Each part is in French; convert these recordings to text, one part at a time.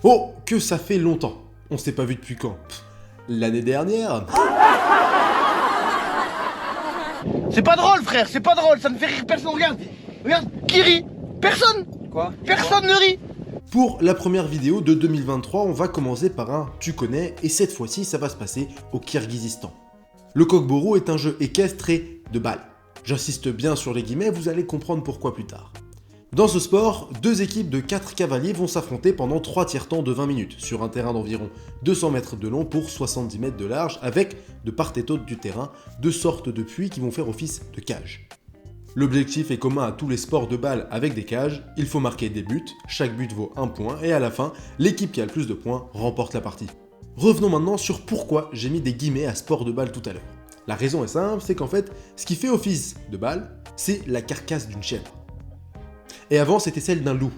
Oh, que ça fait longtemps. On s'est pas vu depuis quand? L'année dernière? C'est pas drôle, frère, c'est pas drôle, ça ne fait rire personne. Regarde, regarde, qui rit? Personne. Quoi? Personne ne rit. Pour la première vidéo de 2023, on va commencer par un tu connais, et cette fois-ci, ça va se passer au Kirghizistan. Le Kokbourou est un jeu équestre et de balles. J'insiste bien sur les guillemets, vous allez comprendre pourquoi plus tard. Dans ce sport, deux équipes de 4 cavaliers vont s'affronter pendant 3 tiers-temps de 20 minutes, sur un terrain d'environ 200 mètres de long pour 70 mètres de large, avec, de part et d'autre du terrain, deux sortes de puits qui vont faire office de cage. L'objectif est commun à tous les sports de balles avec des cages, il faut marquer des buts, chaque but vaut 1 point, et à la fin, l'équipe qui a le plus de points remporte la partie. Revenons maintenant sur pourquoi j'ai mis des guillemets à sport de balle tout à l'heure. La raison est simple, c'est qu'en fait, ce qui fait office de balle, c'est la carcasse d'une chèvre. Et avant, c'était celle d'un loup.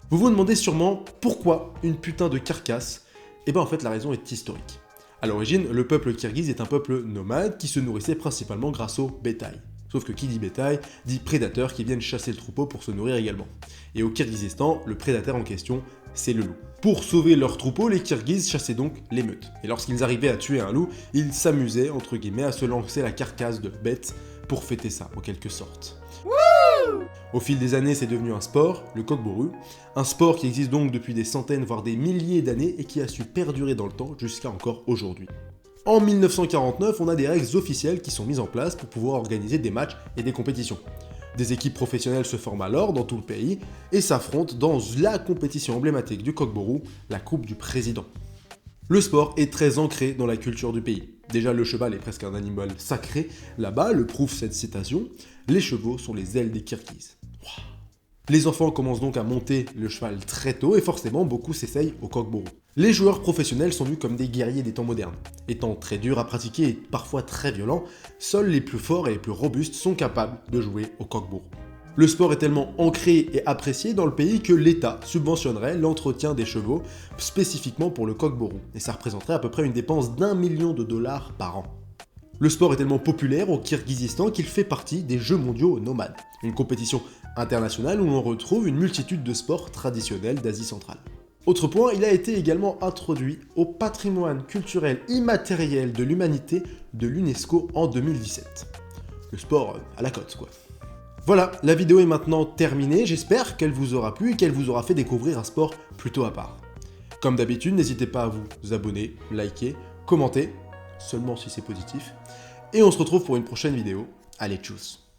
Vous vous demandez sûrement pourquoi une putain de carcasse? Et ben en fait, la raison est historique. À l'origine, le peuple kirghize est un peuple nomade qui se nourrissait principalement grâce au bétail. Sauf que qui dit bétail, dit prédateurs qui viennent chasser le troupeau pour se nourrir également. Et au Kirghizistan, le prédateur en question, c'est le loup. Pour sauver leur troupeau, les Kirghizes chassaient donc les meutes. Et lorsqu'ils arrivaient à tuer un loup, ils s'amusaient, entre guillemets, à se lancer la carcasse de bête pour fêter ça, en quelque sorte. Au fil des années, c'est devenu un sport, le Kokbourou, un sport qui existe donc depuis des centaines, voire des milliers d'années et qui a su perdurer dans le temps jusqu'à encore aujourd'hui. En 1949, on a des règles officielles qui sont mises en place pour pouvoir organiser des matchs et des compétitions. Des équipes professionnelles se forment alors dans tout le pays et s'affrontent dans la compétition emblématique du Kokbourou, la Coupe du Président. Le sport est très ancré dans la culture du pays. Déjà, le cheval est presque un animal sacré. Là-bas, le prouve cette citation, les chevaux sont les ailes des Kirghizes. Wow. Les enfants commencent donc à monter le cheval très tôt et forcément beaucoup s'essayent au Kokbourou. Les joueurs professionnels sont vus comme des guerriers des temps modernes. Étant très durs à pratiquer et parfois très violents, seuls les plus forts et les plus robustes sont capables de jouer au Kokbourou. Le sport est tellement ancré et apprécié dans le pays que l'État subventionnerait l'entretien des chevaux spécifiquement pour le Kokbourou, et ça représenterait à peu près une dépense d'$1 million par an. Le sport est tellement populaire au Kirghizistan qu'il fait partie des Jeux mondiaux nomades, une compétition internationale où l'on retrouve une multitude de sports traditionnels d'Asie centrale. Autre point, il a été également introduit au patrimoine culturel immatériel de l'humanité de l'UNESCO en 2017. Le sport à la cote, quoi. Voilà, la vidéo est maintenant terminée, j'espère qu'elle vous aura plu et qu'elle vous aura fait découvrir un sport plutôt à part. Comme d'habitude, n'hésitez pas à vous abonner, liker, commenter, seulement si c'est positif, et on se retrouve pour une prochaine vidéo. Allez, tchuss!